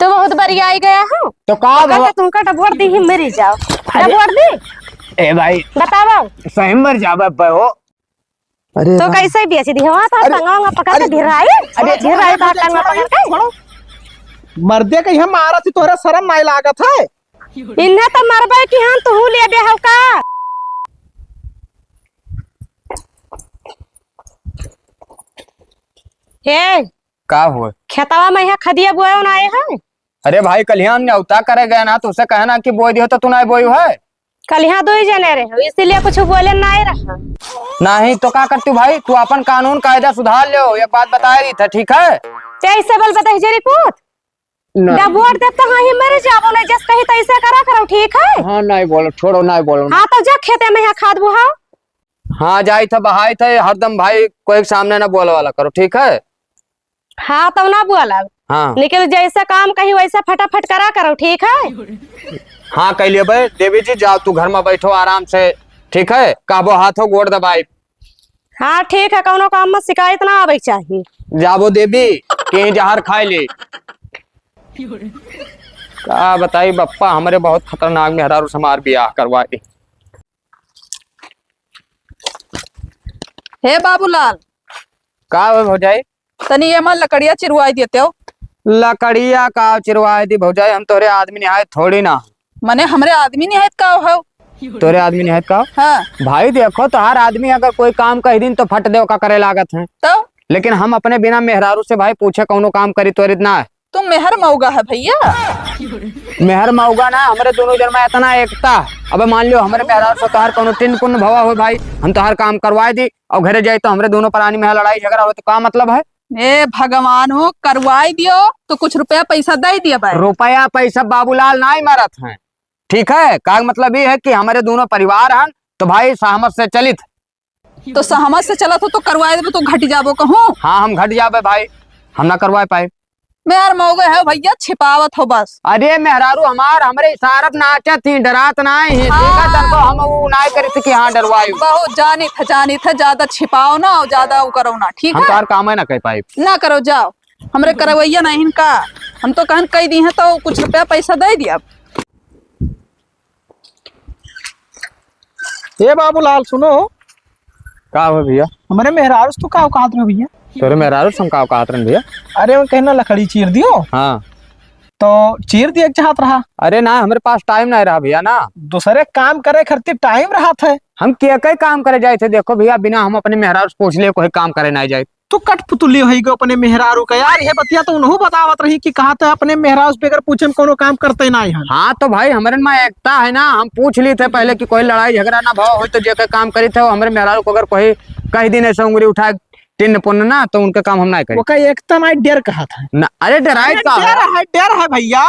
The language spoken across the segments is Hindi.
तो बहुत बढ़िया आई गया हूँ तो का तुमका डबोड़ दी ही मरी जाओ। डबोड़ दी ए भाई बताओ सही मर जावे पे हो। अरे तो कैसे बेच दी हवा तो टंगा पकड़ के ढिराई। अरे ढिराई तो टंगा पकड़ के मर्दे के हम मारा थी तोहरा शर्म नहीं लागत है। इन्हें तो मरबे की हम तू ले बे हो का। ए का हुआ खेतवा में यहाँ खदिया बोए ना आए हैं। अरे भाई कल यहाँ न्योता करे गए ना तो उसे कहना कि बोई दियो तो तू नहीं बोई है। कल यहाँ दो ही जने रहे इसीलिए कुछ बोले नहीं रहा। नहीं तो क्या करती भाई तू अपन कानून कायदा सुधार लो। एक बात बता रही था ठीक है कैसे बोल बता जरी पूत डबोड़ दे तो हाँ ही मर जाबो नहीं जस कहीं तो ऐसे करा करो ठीक है। हाँ नहीं बोलो छोड़ो नहीं बोलो। हाँ तो जा खेते में यहाँ खाद बुहाओ। हाँ जाई था बहाई थे हरदम भाई कोई सामने ना बोले वाला करो ठीक है। हाँ तब ना बोला हाँ लेकिन जैसा काम कही वैसा फटाफट करा करो ठीक है। हाँ कह लिये भाई देवी जी जाओ तू घर में बैठो आराम से ठीक है। काबो हाथों गोड़ दबाई। हाँ ठीक है कौनो काम में शिकायत ना आवे चाहिए। जाबो देवी कहीं जहर खाए ले। क्या बताई बप्पा हमारे बहुत खतरनाक मेहरारू समार ब्याह करवा दी। हे बाबूलाल का भौजाई तनी ये मन लकड़िया चिरवाई देते हो। लकड़िया का चिरवाए दी भौजाई हम तोरे आदमी निहायत थोड़ी ना। मने हमरे आदमी निहायत का हो। तोरे आदमी निहायत का हाँ भाई देखो तो हर आदमी अगर कोई काम कह दिन तो फट देव का करे लागत है। तो लेकिन हम अपने बिना मेहरारू से भाई पूछे कौनो काम करी तोरित ना है। तुम मेहर मऊगा है भैया। मेहर मऊगा ना हमारे दोनों जन में इतना एकता। अब मान लो हमारे मेहरारू से तोहर कोनो टिन पुण्य भवा हो भाई हम तोहर काम करवाए दी और घरे जाए तो हमारे दोनों प्राणी में लड़ाई झगड़ा हो तो क्या मतलब है। ए भगवान हो करवाई दियो तो कुछ रुपया पैसा दे दिया भाई। रुपया पैसा बाबूलाल ना ही मरत है ठीक है। का मतलब ये है कि हमारे दोनों परिवार हैं तो भाई सहमत से चलित। तो सहमत से चला तो करवाए दे तो घट जाबो कहूँ। हाँ हम घट जाबे भाई हम ना करवा पाए। मेहर मऊगा है भैया छिपावत हो बस। अरे मेहरारू हमरे इशारत नाचत थी डरात नहीं है ठीक है। तनको हम वो ना करी थी कि हाँ डरवायु बहुत जानी था ज्यादा छिपाओ ना और ज्यादा वो करो ना ठीक हम है। तार काम है ना कह पाए ना करो जाओ हमरे करवैया नहीं इनका हम तो कहन कह दी है तो कुछ रुपया पैसा दे दिया। ये बाबूलाल सुनो का हो भैया हमारे मेहरारू तो का औकात में भैया। तोरे मेहरारू संकाव का आतरन भैया। अरे वो कहना लकड़ी चीर दियो हाँ तो चीर दिया चाहत रहा। अरे ना हमारे पास टाइम नहीं रहा भैया ना। दूसरे काम करे खरती टाइम रहा था। हम क्या कई काम करे जाए थे देखो भैया बिना हम अपने मेहरारू से पूछ ले कोई काम करे ना जाए। तो कठपुतली हो गई अपने मेहरारू का यार ये बतिया तो उन्हों बतावत रही कि कहा था अपने मेहरारू पे अगर पूछे कोनो काम करते ना है। हाँ तो भाई हमारे में एकता है ना हम पूछ ली थे पहले कि कोई लड़ाई झगड़ा ना भाव हो तो जो काम करी थे हमारे मेहरारू को अगर कोई कई दिन ऐसा उंगली उठाए टिन पुण्य ना तो उनका काम हम ना करें। वो का एकता ना डर कहा था ना। अरे डराई का डर है भैया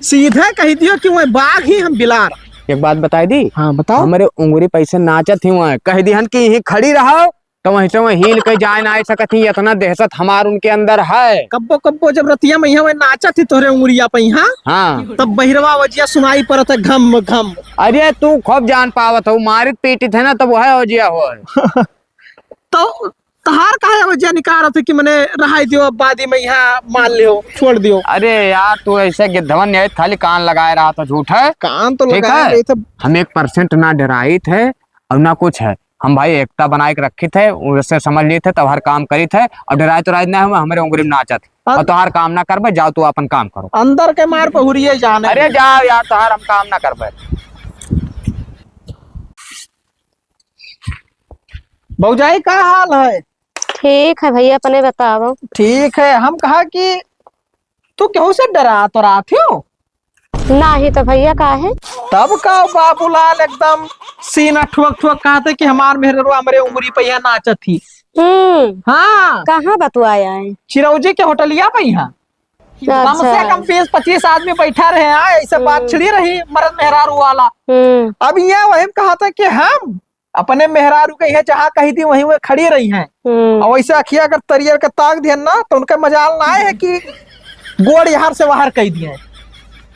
सीधे कह दियो कि वो बाघ ही हम बिलार। एक बात बताई दी। हाँ बताओ। हमारे उंगली पैसे नाचत ही वहाँ कह दी कि यही खड़ी रहो तो वहीं से वहीं हिल के जाए ना सकत ही इतना दहशत हमार उनके अंदर है। कब्बो कब्बो जब रतिया में यहाँ नाचा थी तोरे उंगलिया पे यहाँ हाँ तब बहिरवा वजिया सुनाई पड़ता घम घम। अरे तू खूब जान पावत हो मारित पीटी थे ना तब वह वजिया हो तो तहार कहा वजिया निकाल रहे थे कि मैंने रहा दियो बादी में यहाँ मान लियो छोड़ दियो। अरे यार तू ऐसे गिद्धवन नहीं खाली कान लगाए रहा था झूठ है। कान तो ठीक लगाए है रहे थे। हम 1% ना डराई थे और ना कुछ है। हम भाई एकता बनाए के रखे थे उससे समझ लिए थे तब हर काम करी थे और डराए तो राज ना हुआ हमारे उंगली में नाचत और तो हर काम ना करबे जाओ तू अपन काम करो अंदर के मार पे हुरिये जाने। अरे जाओ यार तो हर हम काम ना करबे। भौजाई का हाल है। ठीक है भैया अपने बताओ। ठीक है हम कहा कि तू क्यों से डरा तो रहा थी ना ही तो भैया का है तब का बाबूलाल एकदम सीना ठुक ठुक कहा थे कि हमार मेहरवा हमारे उंगली पे यहाँ नाचत थी। हाँ कहाँ बतवाया है चिरौजी के होटलिया पे यहाँ कम से कम 20-25 आदमी बैठा रहे हैं ऐसे बात छिड़ी रही मर्द मेहरारू वाला। अब यहाँ वही कहा था कि हम अपने मेहरारू के यहाँ जहाँ कही थी वहीं वो खड़ी रही हैं और वैसे अखिया अगर तरियर का ताक दिया ना तो उनका मजाल ना है कि गोड़ यहाँ से बाहर कही दिए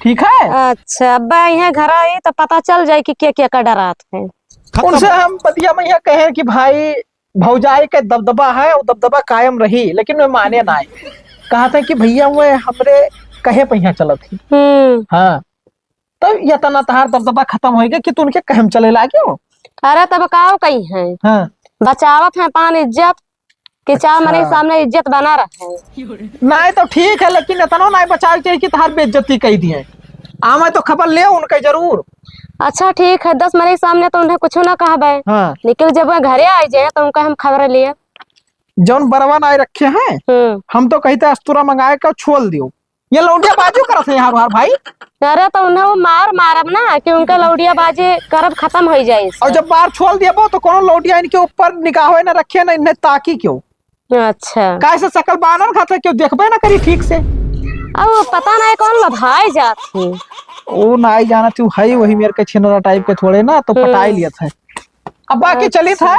ठीक है। अच्छा अब यहाँ घर आई तो पता चल जाए कि क्या का डरात है। उनसे हम बतिया में यह कहे कि भाई भौजाई का दबदबा है और दबदबा कायम रही लेकिन वे माने ना कहा था कि भैया वो हमरे कहे पहिया चलत थी। हाँ तब तो तना तहार दबदबा खत्म हो गया कि तू उनके कहम चले लागे हो। अरे तब काओ कही है हाँ बचावत है पान इज्जत कि चार मरे सामने इज्जत बना रहे। नहीं तो ठीक है लेकिन इतना नहीं बचाव चाहिए कि तहार बेइज्जती कही दिए। मैं तो खबर ले उनके जरूर। अच्छा ठीक है 10 मरे सामने तो उन्हें कुछ ना कहबे। हाँ लेकिन जब वह घरे आ जाए तो उनका हम खबर लिए जौन बरवा नहीं रखे हैं हम तो कहते अस्तूरा मंगाए का छोल दियो। ये लौंडिया बाजू करत है यार भाई। अरे तो उन्हें वो मारब ना कि उनका लौडिया बाजी करब खत्म हो जाए। और जब बाहर छोल दिया तो कौन लौंडिया इनके ऊपर निगाह न रखे ना इन्हें ताकी क्यों। अच्छा कैसे शकल बानर खाते क्यों देखबे ना करी ठीक से। अब पता नहीं कौन लभाई जाती। वो नहीं जाना तू है वही मेरे के छिनरा टाइप के थोड़े ना तो पटाई लिया था। अब बाकी चली था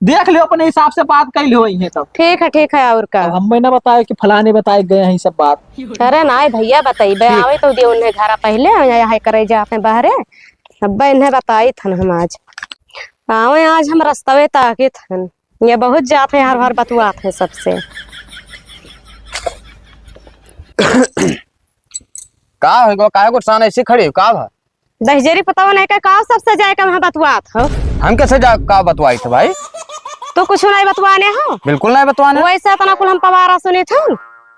देख लियो अपने हिसाब से बात कर लियो यही तब। ठीक है और का हम ना बताए कि फलाने बताए गए हैं सब बात। अरे ना भैया बताइबे आवे तो दियो उन्हें घर पहले यहाँ करे जाते बाहरे अब इन्हें बताई थन हम आज आवे आज हम रस्तवे ताके थन ये बहुत जाते हैं हर बतुआत है सबसे। का हो काहे को सान ऐसी खड़ी हो का भा दहजरी पता नहीं का सबसे जाए का वहाँ बतुआत हो। हम कैसे जा का बतवाई थे भाई। तो कुछ नहीं बतवाने हो। बिल्कुल नहीं बतवाने वैसे इतना कुल हम पवारा सुने थे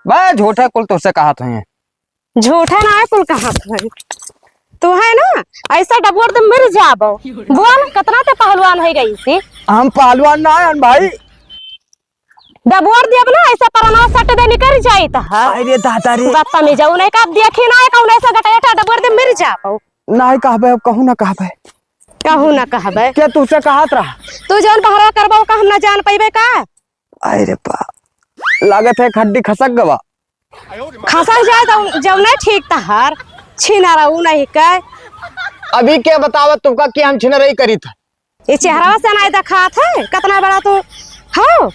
भाई झूठे कुल तुझसे कहा तो झूठे ना कुल कहा तू है ना ऐसा डबोर तुम मिल जाबो बोल कितना ते पहलवान है गई सी। हम पहलवान ना है भाई डबोर दिया ना ऐसा परना सट दे निकल जाई ता अरे दादा रे बात में जाऊ नहीं का देखी ना कौन ऐसा गटाटा डबोर दे मिल जाबो नहीं कहबे कहू ना कहबे कहू ना कहबे क्या तुझसे कहत रहा तू जौन बहरा करबो का हम ना जान पैबे का। अरे बा लागत है खड्डी खसक गवा खसक जाए तो जब नहीं ठीक तहार छीना रहू नहीं का। अभी क्या बतावत तुमका कि हम छिन रही करी था ये चेहरा से नहीं देखा था कितना बड़ा तू हो।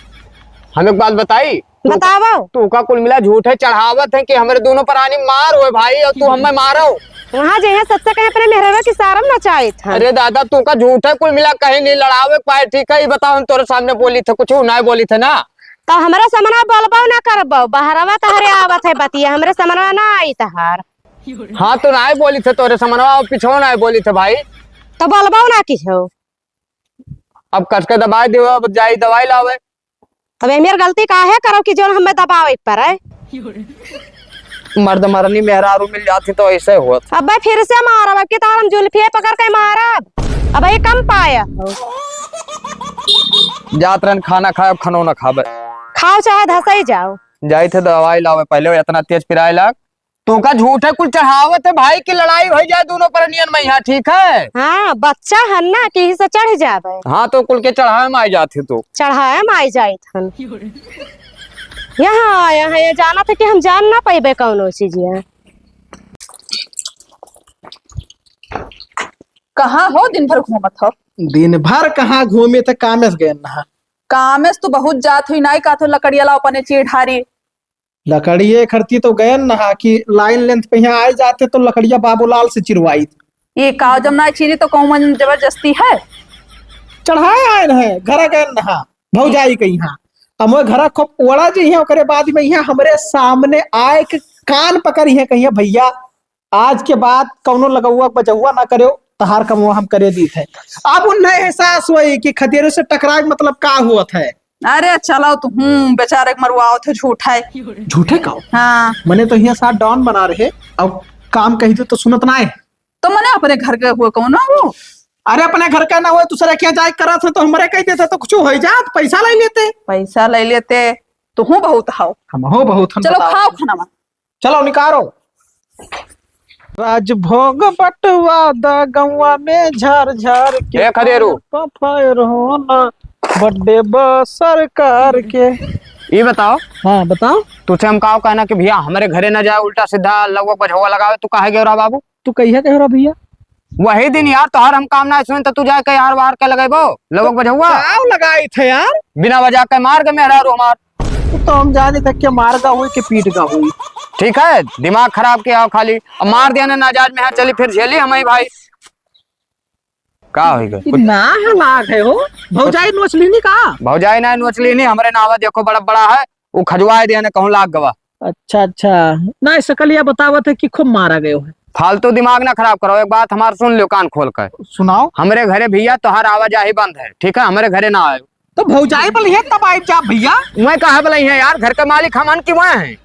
हम एक बात बताई बताओ तू का कुल मिला झूठे चढ़ावत है कि हमारे दोनों प्राणी मार हुए भाई और तू हमें मारो वहाँ जो है सबसे कहीं अपने मेहरवा की सारम नचाई था। अरे दादा तू का झूठे कुल मिला कहीं नहीं लड़ावे पाए ठीक है बताओ हम तोरे सामने बोली थे कुछ नहीं बोली थे ना तो हमारा समना बोलबो ना करबो बहरवा तहरे आवत है बतिया हमरे समना ना आई तहार। हाँ तो नहीं बोली थे तोरे समनवा और पिछो नहीं बोली थे भाई तो बोलबो ना की हो। अब कस के दवाई दियो अब जाई दवाई लावे तब मेरी गलती का है करो कि जो हमें दबावे पर है मर्द मरनी मेहरारू मिल जाती तो ऐसे हुआ अब भाई फिर से मारब कि तार हम जुल्फिया पकड़ के मारब अब भाई कम पाया जात रन खाना खाए खानो ना खाबे खाओ चाहे धसई जाओ जाई थे दवाई लावे पहले इतना तेज पिराए लग तू का झूठे कुल चढ़ावत है भाई की लड़ाई हो जाए दोनों पर नियन में यहाँ ठीक है। हाँ बच्चा है ना कि से चढ़ जावे। हाँ तो कुल के चढ़ाए में आई जाती तू चढ़ाए में आई जाई थन यहाँ ये जाना था कि हम जान ना पाइबे कौनो चीज है। कहाँ हो दिन भर घूमत हो। दिन भर कहाँ घूमे थे कामेस गए ना कामेस तो बहुत जात हुई नाई का तो लकड़िया ला अपने चिढ़ारी लकड़िए खड़ती तो गए ना कि लाइन लेंथ पे यहाँ आए जाते तो लकड़िया बाबूलाल से चिरवाई ये काव जब ना चीरी तो कौन जबरदस्ती है चढ़ाए आए है घर गए नहा भौजाई के यहाँ अब घर खूब ओड़ा जी है ओकरे बाद में यहाँ हमरे सामने आए के कान पकड़ी है कहिए भैया आज के बाद कौनो लगौआ बजौआ ना करे तहार कमवा हम करे दी थे। अब उन्हें एहसास हुई कि खदेरे से टकराए मतलब का हुआ था। अरे चलो तू बेचारे मरुआओ थे झूठा है झूठे का हाँ मैंने तो यहाँ साथ डॉन बना रहे अब काम कही तो सुनत ना है तो मैंने अपने घर के हुआ कौन वो अरे अपने घर का ना हुआ दूसरा क्या जाए करा था तो हमारे कह देते तो कुछ हो जात पैसा ले लेते तो हूँ बहुत हाओ हम हो बहुत चलो खाओ खाना चलो निकालो राजभोग बटवा दा गौवा में झर झर के बर्थडे सरकार के। ये बताओ हाँ बताओ तुझे हम कहा कहना कि भैया हमारे घरे न जाए उल्टा सीधा लगभग बझौआ लगावे तू कहे गए बाबू तू कहिए कह रहा भैया वही दिन यार तोहर हम काम ना सुन तो तू जाके यार बाहर के लगेबो लगभग बझौआ लगाई थे यार बिना वजह के मार के मेहरा हमार तो हम जाने तक के मार का हुई कि पीट का हुई ठीक है दिमाग खराब किया खाली अब मार दिया नाजाज में चली फिर झेली हमें भाई का होगा ना है लाग है हो भौजाई नोचली नहीं का भौजाई ना नोचली नहीं हमारे नावा देखो बड़ा बड़ा है वो खजवाए दिया ने कहूं लाग गवा अच्छा अच्छा, ना सकलिया बतावत है कि खूब मारा गयो है। फालतू दिमाग ना खराब करो, एक बात हमार सुन लो कान खोल कर। सुनाओ। हमारे घरे भैया तोहार आवाजाही बंद है, ठीक है? हमारे घरे ना आयो। तो भौजाई बोली है तब आई जा भैया। मैं कहा बोला है यार, घर का मालिक हमन की वह है।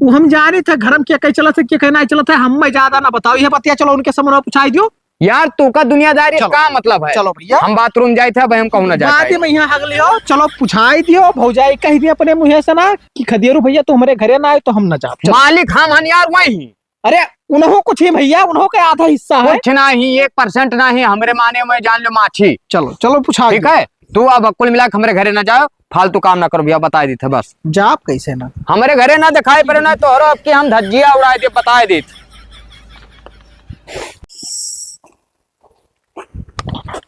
वो हम जाने थे घर में क्या कहीं चला थे, क्या कहना चला था, हम मैं ज्यादा ना बताओ ये बतिया, चलो उनके सामने पूछाई दियो। यार तू का दुनियादारी चलो, का मतलब है? चलो भैया। हम बाथरूम जाए थे, हम कहूँ ना जाते में यहाँ हग लियो, चलो पूछाई दियो। भौजाई कह दिया अपने मुँह से ना कि खदियरू भैया तू हमारे घरे ना आए तो हम ना जाओ। मालिक हम हन यार वही। अरे उन्हों कुछ ही भैया, उन्हों का आधा हिस्सा है। कुछ नहीं, 1% नहीं, हमारे माने में जान लो माछी। चलो चलो पूछा, ठीक है? तू अब कुल मिला के हमारे घरे ना जाओ, फालतू काम ना करो भैया, बता दी थे बस। जाप कैसे ना हमारे घरे ना दिखाई पड़े ना तो अब की हम धज्जिया उड़ाए दे, बता दी।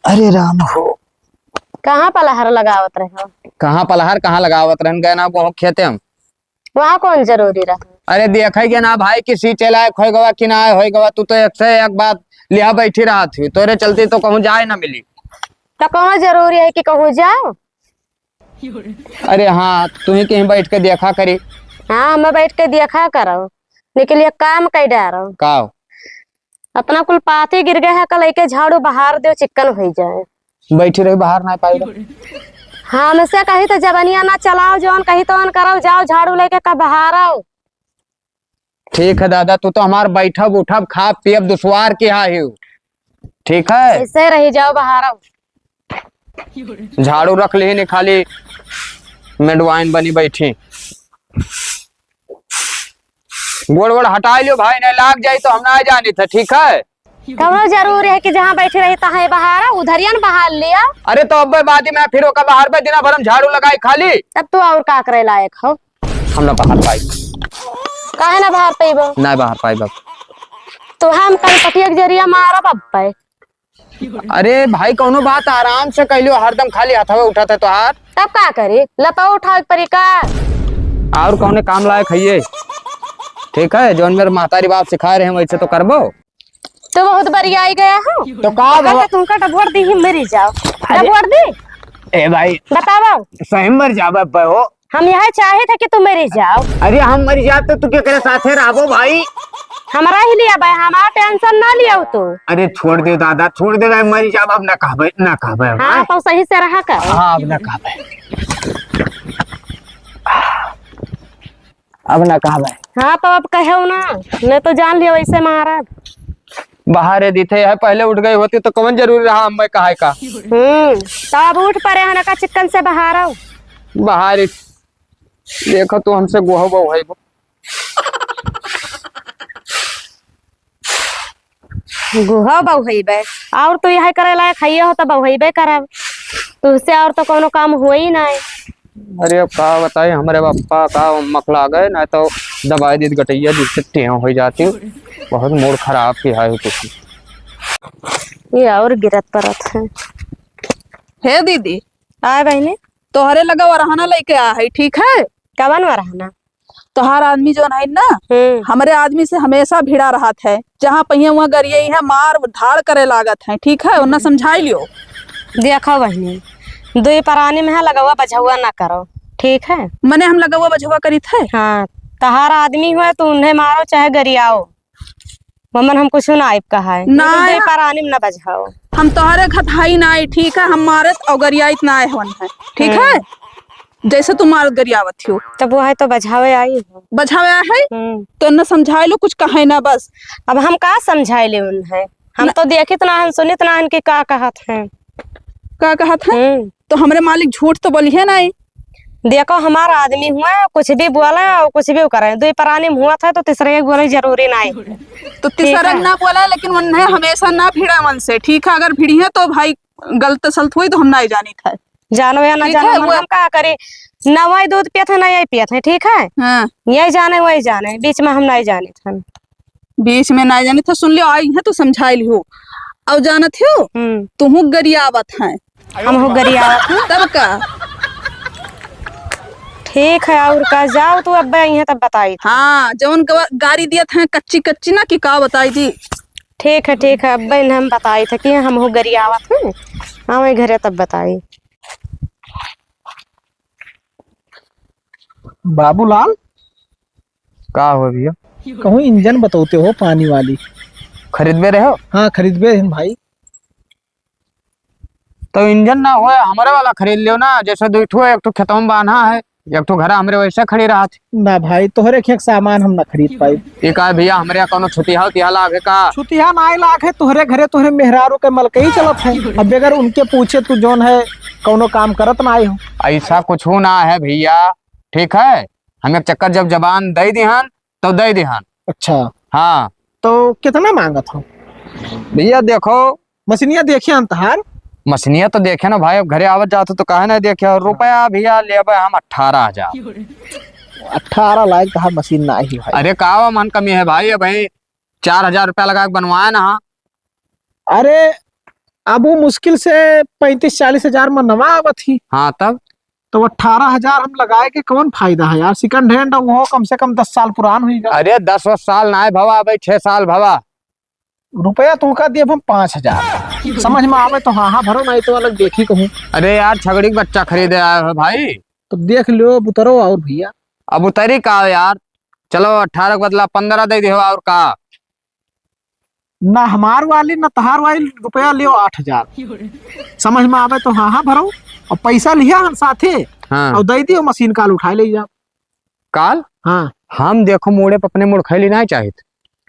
अरे राम हो, कहाँ पलहर लगावत रहे हो? कहाँ पलहर कहाँ लगावत रहन गए ना वो खेते हम। वहाँ कौन जरूरी रहा? अरे देखे ना भाई किसी चलायक हो गवा कि ना हो गवा, तू तो एक से एक बात लिया बैठी रहा थी, तोरे चलती तो कहूँ जाए ना मिली। तो कहाँ जरूरी है कि कहूँ जाओ? अरे हाँ, तू ही कहीं बैठ के देखा करी। हाँ मैं बैठ के देखा करो, लेकिन ये काम कई डारो। का अपना कुल पाते गिर गए है, कल के झाड़ू बाहर दो, चिकन हो जाए। बैठी रही बाहर ना पाई। हाँ हमसे कही तो जबनिया ना चलाओ, जौन कही तो करो, जाओ झाड़ू लेके का बाहर आओ। ठीक है दादा, तू तो हमार बैठब उठब खा पियब दुश्वार की हा ही। ठीक है, ऐसे रही, जाओ बाहर आओ। झाड़ू रख ली नहीं, खाली मेडवाइन बनी बैठी। गोड़ गोड़ हटा लियो भाई, नहीं लाग जाए तो हम ना जानी था। ठीक है, कहो जरूरी है कि जहाँ बैठे रही तहाँ बाहर आओ, उधरिया न बाहर लिया। अरे तो अब बाद में फिर ओका बाहर पे दिन भर हम झाड़ू लगाई खाली। तब तो और का करे लायक हो? हम ना बाहर पाई। काहे ना बाहर पेबो? ना बाहर पाई बाप। तो हम कल पटिया के जरिया मारा पापा। अरे भाई कौनो बात आराम से कह लियो, हरदम खाली हाथ उठा था तो हाथ। तब का करे, लपा उठाओ परी का। और कौन काम लायक है ये? ठीक है, जो मेरे महतारी बाप सिखा रहे हैं वैसे तो करबो। तो बहुत बढ़िया आई गया हो। तो का तुमका डबोर दी ही मरी जाओ। डबोर दी ए भाई बताओ, सही मर जाबे हो। हम यह चाहे थे कि तुम मरी जाओ। अरे हम मर जाते तू क्या करे साथे रहबो भाई। हमारा ही लिया भाई, हमारा टेंशन ना लिया तो। अरे छोड़ दे दादा, छोड़ दे, मर जाब अब ना कहबे ना कहबे। हाँ तो सही से रहा कर। हाँ अब ना कहबे, अब ना कहबे। हाँ तो अब कहो ना, नहीं तो जान लिया वैसे महाराज। बाहर दिखे है, पहले उठ गई होती तो कौन जरूरी रहा हम कहा का। तो अब उठ पड़े है ना का चिकन से बाहर आओ। बाहर देखो तू हमसे गोहो बहु है। गुहा बहुबे और तो यह करे लायक खाइए हो तो बहुबे करब, तो उससे और तो कोनो काम हुआ ही नहीं। अरे अब का बताए, हमारे पापा का मकला गए ना तो दवाई दी गटैया जिससे टेम हो जाती। बहुत मूड खराब किया है कुछ। ये और गिरत परत है। हे दीदी, आए बहने, तोहरे लगा वो रहना लेके आ है, ठीक है? कवन में रहना? तोहार आदमी जो है ना, हमारे आदमी से हमेशा भिड़ा रहा है, जहाँ पहिए वहाँ गरिए है, मार धाड़ करे लागत है, ठीक है? उन्हें समझाई लियो। देखो बहनी, दो परानी में है लगावा बझुआ ना करो, ठीक है? मने हम लगा हुआ बझुआ करी थे। हाँ तहारा आदमी हुआ तो उन्हें मारो चाहे गरियाओ, ममन हम कुछ ना आइब कहा है ना, दो परानी में ना बझाओ। हम तोहरे खताई ना आई, ठीक है? हम मारत और गरियात ना आए हवन है, ठीक है? जैसे तुम मारत गरियावत हो तब वो है तो बझावे आई हो। बझावे है तो न समझाई लो, कुछ कहे ना बस। अब हम का समझाए ले उन्हें, हम तो देखित ना हन सुनित ना हन कि का कहत हैं। का कहत है? तो हमारे मालिक झूठ तो बोलिए नहीं। देखो हमारा आदमी हुआ, कुछ भी बोला और कुछ भी करे, दो परानी में हुआ था तो तीसरे एक बोले जरूरी नहीं। तो तीसरा ना बोला, लेकिन उन्हें हमेशा ना भिड़ा मन से, ठीक है? अगर भिड़ी है तो भाई गलत सलत हुई तो हम नहीं जानी था। जानो या ना जानो, हम का करे, ना वही दूध पियत है ना यही पियत है, ठीक है? हाँ। यही जाने वही जाने, बीच में हम नहीं जाने थे। बीच में नहीं जानी था, सुन लियो, आई है तो समझाई लियो। अब जानत हो तुम गरियावत है, हम हो गरियावत हैं तब का। ठीक है, और का जाओ तो अब है तब बताई। हाँ जवन गाड़ी दिया था कच्ची कच्ची ना कि का बताई जी। ठीक है, अब हम बताई थे कि हम हो गरियावत हैं, हाँ घरे तब बताई। बाबूलाल, का हो भैया? कहूँ इंजन बतौते हो पानी वाली। खरीदबे रहे हो? हाँ खरीदबे हैं भाई। तो इंजन ना हो हमारे वाला खरीद लियो ना। जैसे दो ठो, एक ठो खेतों में बांधा है, एक ठो घर हमरे वैसे खड़ी रहा थी ना भाई, तोहरे खेत सामान हम ना खरीद पाई। ये का भैया हमरे यहाँ कोनो छुतिया उतिया लागे का? छुतिया नाई लाख है तोहरे घरे, तोहरे मेहरारू के मलकई चलत है। अब अगर उनके पूछे तू जोन है कौनो काम करत ना आई हो। ऐसा कुछ हो ना है भैया, ठीक है। हमें चक्कर जब जबान दे दिहन तो दे दिहन। अच्छा हाँ तो कितना मांगत हो? भैया देखो, मशीनिया देखिए अंतहार। मशीनिया तो देखे ना भाई, अब घरे आवत जाते तो काहे ना देखे। और रुपया भैया लेबे हम 18,000। 18 लाख कहा मशीन ना ही भाई। अरे का मन कमी है भाई? अब भाई 4,000 रुपया लगा के बनवाया ना। अरे अब वो मुश्किल से 35-40 हजार में नवा आवत थी। हाँ तब तो 18,000 हम लगाए के कौन फायदा है यार? सेकंड हैंड वो कम से कम 10 साल पुरान हुई। अरे 10 साल ना है भवा, भाई 6 साल भवा। रुपया तो का दिए हम 5,000 समझ में आवे तो हाँ हाँ भरो, नहीं तो अलग देखी कहूँ। अरे यार छगड़ी का बच्चा खरीदे आया है भाई। तो देख लियो बुतरो और भैया। अब उतरी का यार, चलो 18 के बदला 15 दे दियो। और का ना हमार वाली ना तहार वाली, रुपया लियो 8,000 समझ में आवे तो हाँ हाँ भरो। और पैसा लिया हम साथे हाँ। और दे दियो, मशीन काल उठाए ले जा काल हाँ। हम देखो मोड़े पे अपने मुड़ खैली नहीं चाहिए।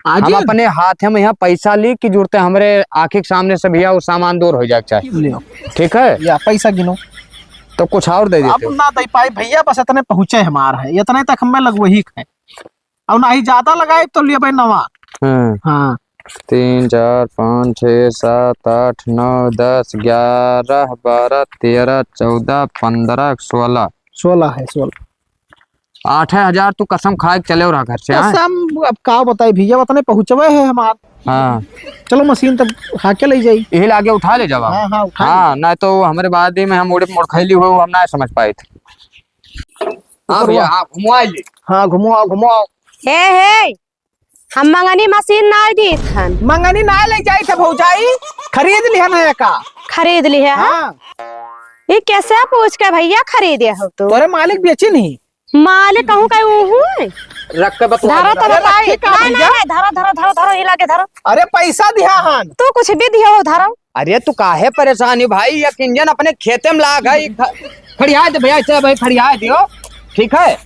आज हम अपने हाथ में यहाँ पैसा ली की जुड़ते हमारे आँखी के सामने से भैया वो सामान दूर हो जाए चाहिए। लियो ठीक है या पैसा गिनो। तो कुछ और दे अब देते। ना दे पाए भैया, बस इतने पहुंचे हमार है, इतने तक हमें लगवही है। और ना ही ज्यादा लगाए तो लिए भाई नवा। हाँ 3 4 5 6 7 8 9 10 11 12 13 14 15 16 16 है 16। 8,000 तू कसम खा के चले रहा घर से। हाँ? कसम अब का बताए भैया, उतने पहुंचवे है हमार। हाँ चलो मशीन तब हाके ले जाई। यही लागे उठा ले जावा। हाँ हाँ उठा। हाँ ना तो हमारे बाद ही में हम मोड़े मोड़ खैली हुए हम ना समझ पाए थे। हाँ भैया हाँ घुमाए ले। हाँ घुमाओ घुमाओ। हे हम मंगनी मशीन ना दी थन। मंगनी ना ले जाई थे भौजाई, खरीद लिया ना का। खरीद ली है। हाँ ये कैसे पूछ के भैया खरीदे हो तो? तोरे मालिक बेची नहीं? मालिक कहूँ का रख के बता। धरो तो बताई। रखे का नहीं भैया? नहीं धरो धरो धरो धरो ये लाके धरो। अरे पैसा दिया हन। तू कुछ भी दियो धरो। अरे तू काहे परेशानी भाई, एक इंजन अपने खेते में लाग है। खड़िया दे भैया, ऐसे भाई खड़िया दियो। ठीक है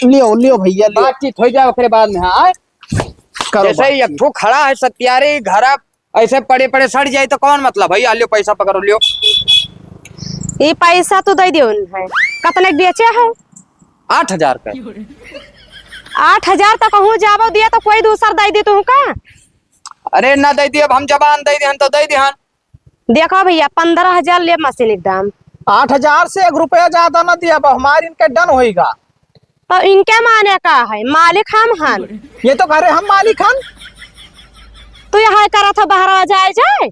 लियो लियो भैया लियो। बातचीत हो जाए फिर बाद में। हाँ जैसे ही एक ठो खड़ा है सत्यारे घर ऐसे पड़े पड़े सड़ जाए तो कौन मतलब भैया? लियो पैसा पकड़ो लियो। ये पैसा तू दे दियो है। कितने बेचे है? 8,000 का। 8,000 तक कहूँ जाबो दिया तो कोई दूसर दे दी तू का? अरे ना दे दिए, अब हम जबान दे दिहन तो दे दिहन। देखो भैया 15,000 ले मशीन एकदम। 8,000 से 1 रुपया ज्यादा ना दिया, हमारी इनके डन होएगा। तो इनके माने का है? मालिक हम हन। ये तो घरे हम मालिक हन। तू यहाँ करा था बाहर आ जाए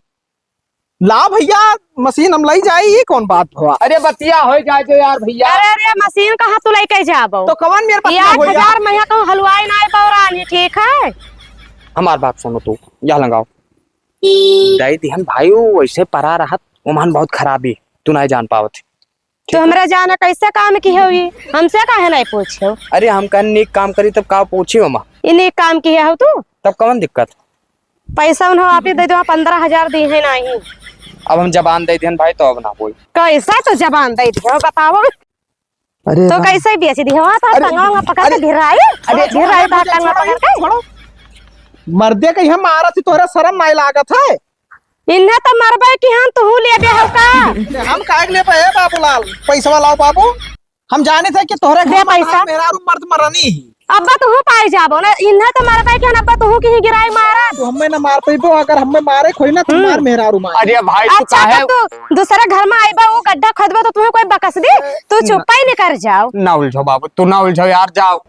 ला भैया मशीन हम लाई जाए, ये कौन बात हुआ? अरे बतिया हो जाए तो यार भैया। अरे अरे मशीन कहाँ तू लेके जाबो? तो कवन मेरे पास 8,000 में कहूँ हलवाई ना पौरानी। ठीक है हमार बात सुनो, तू यहाँ लगाओ दे दिहन भाई। वो वैसे परा रहा ओमान बहुत खराबी तू नहीं जान पावत। तो हमरा जाने कैसे काम की होगी? हमसे काहे नहीं पूछो? अरे हम कन नीक काम करी तब का पूछी ओमा? इन्हीं काम की हो तू? तब कौन दिक्कत? पैसा उन्होंने आप ही दे दो। 15,000 दी है नहीं। अब हम जबान दे दिहन भाई तो अब ना कोई। कैसा तो जबान दे दियो बताओ। अरे तो कैसे बेच दियो? तो टंगा पकड़ के गिराई। अरे गिराई बात टंगा पकड़ के। मर्दे कहीं हम मारा थी, तोहरा शर्म नहीं लागत है? इन्हें तो मरबे की हम तू ले बे हो का? हम काहे ले पे है बाबूलाल? पैसा लाओ बाबू। हम जाने थे कि तोहरे घर पैसा मेरा मर्द मरनी ही। अब्बा तू पाई जाबो ना। इन्हें तो मरबे की अब्बा तू की गिराई मारा। तो हमें ना मार पैबो, अगर हमें मारे खोई ना तुम्हार मेरा रुमाल। अरे भाई तू अच्छा काहे तू दूसरे घर में आईबा वो गड्ढा खोदबा तो तुम्हें कोई बकस दी? तू चुप ही नहीं कर जाओ। ना उलझो बाबू, तू ना उलझो यार, जाओ।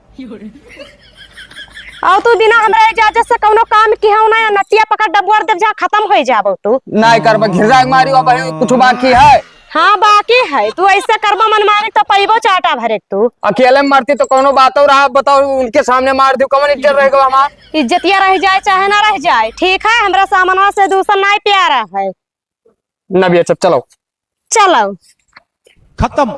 और तू बिना हमरा इजाजत से कोनो काम की हो ना नतिया पकड़ डबोर देव जा खत्म हो जाबो तू। नहीं करबा घिरा मारी अब कुछ बाकी है? हाँ बाकी है। तू ऐसे कर्मा मन मारे तो पैबो चाटा भरे। तू अकेले मरती तो कोनो बात हो रहा, बताओ उनके सामने मार दी कौन इज्जत रहेगा हमार? इज्जतिया रह जाए चाहे ना रह जाए। ठीक है हमरा सामनवा से दूसरा नहीं प्यारा है। ना भी चलो चलो खत्म।